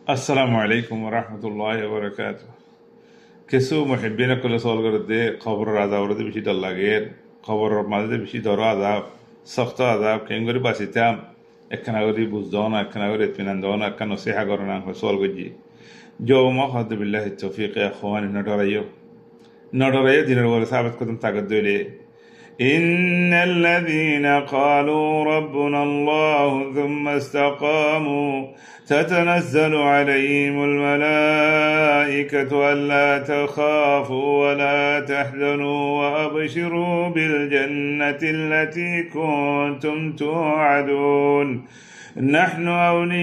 السلام عليكم ورحمة الله وبركاته. كسو محبين كل سؤال قرده خبر رادا ورده بشي دل غير خبر ماده بشي دورا عذاب سخت عذاب كينغوري باسيتام اكنا غوري بوزدونا اكنا غوري اتمنان اكنا نصيحة قرنا سؤال قجي جو ما خد بالله التوفيق يا اخواني ندريو دين الورا ثابت كنتم تقدوا لي إن الذين قالوا ربنا الله ثم استقاموا تتنزل عليهم الملائكة ألا تخافوا ولا تحزنوا وأبشروا بالجنة التي كنتم توعدون نحن أولياؤكم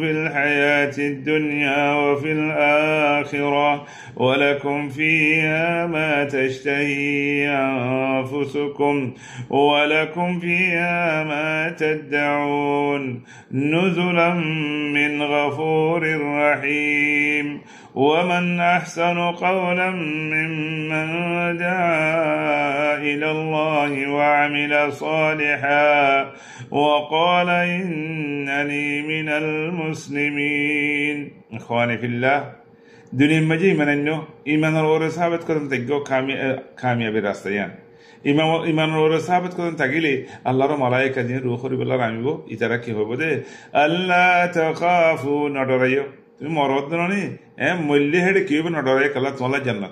في الحياة الدنيا وفي الآخرة ولكم فيها ما تشتهي أنفسكم ولكم فيها ما تدعون نزلا من غفور رحيم ومن أحسن قولا ممن دعا إلى الله وعمل صالحا وقال إنني من المسلمين. إخواني في الله دنيا مجيء من إنه إيمان الورا ثابت كذا تجوا كامية براستيان إيمان الورا ثابت كذا تقولي الله رب ملاك دين روح خري بالله راميبو إتراكي هو بده ألا تخافوا ندريو مراد دنوني ملي هذا كيف ندريو كلا تولى جنة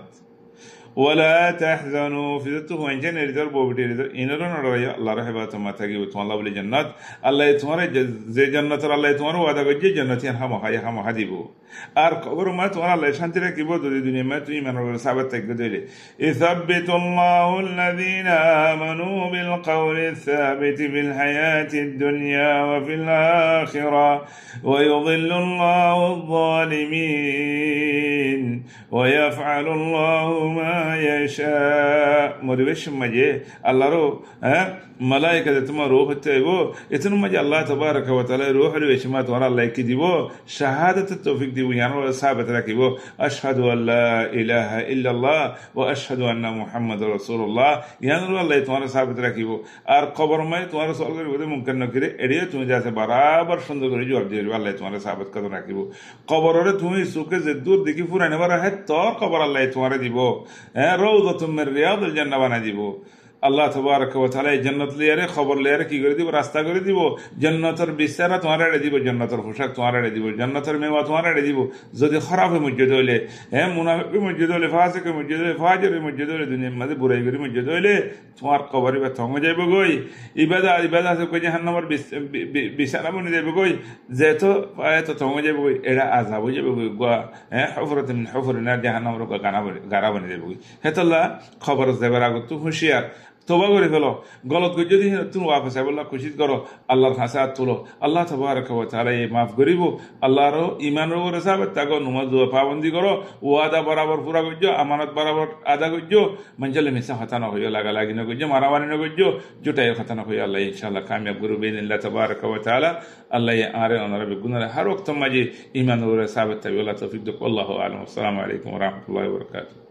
ولا تحزنوا في ذاته وإنجن يريدر بوبدي يريدر إننا نرى الله رحمه الله تاجي وتوان الله بلي جنات الله يتوانه زي جنات الله يتوانه وهذا كجي جناتين هم هديبو أركبر ما توان الله شانتره كيبود الدنيا ما توي من رب ثابت تقدله يثبت الله الذين آمنوا بالقول الثابت في الحياة الدنيا وفي الآخرة ويضل الله الظالمين ويفعل الله ما يشاء مريش مجيء الله رو ملائكة تما روح تيبو إتنو مجيء الله تبارك وتعالى روح رويش ما تونا الله كديبو شهادة التوفيق ديبو يعني ثابت ركيبو أشهد أن لا إله إلا الله وأشهد أن محمد رسول الله يعني الله تونا ثابت ركيبو أر قبر ما تونا سؤال كريبو ده ممكن نكره إديه تونا جالس برابر شندو كريجو أبدي الله تونا ثابت كذا ركيبو قبر ده تونا سوق زدور ديكي فورا نبرة هت تار قبر الله تونا ديبو روضة من رياض الجنة بنا ديبو الله تبارك وتعالى جنة ليره خبر ليره كي غردي براستا غردي بو جنة بسرة تمہارا ردی بو جنة خوشک تمہارا ردی بو جنة میوہ تمہارا ردی بو زدی خراب مجدوله منافق مجدوله فاسق مجدوله فاجر مجدوله دنیا مد برائی گری مجدوله تمہار قبر به تنگ جای بگوی عبادت سے کو جہنم بسرا من دی بگوی زیتو آیت تنگ جای بگوی اڑا عذاب جای بگوی گوا حفرة من حفر النار جهنم رو گارا بن دی بگوی هت الله خبر زبرا گو تو ہوشیار توبہ করে ফেলো গলত করে যদি তুমি ওয়াপস আইবল্লাহ খুশি করো আল্লাহর হাসাত তুলো আল্লাহ তাবারক ওয়া তাআলা মাফ করিব আল্লাহর ঈমানের উপরে সাবত তাগো নমাজ ও পাবন্দি করো ওয়াদা বরাবর পুরা করজো আমানত বরাবর আদা করজো মঞ্জলে মিসা হতা না হইও লাগা লাগি না করজো মারামারি না করজো জুটাই হতা না হইও আল্লাহ ইনশাআল্লাহ কামিয়াব করবে বিল্লাহ তাবারক ওয়া তাআলা আল্লাহ আরে ওনারা বেগুনার হর ওয়াক্ত মাঝে ঈমানের উপরে সাবত তাবি আল্লাহ তৌফিক দাও আল্লাহু আলাম আসসালামু আলাইকুম ওয়া রাহমাতুল্লাহি ওয়া বারাকাতুহু।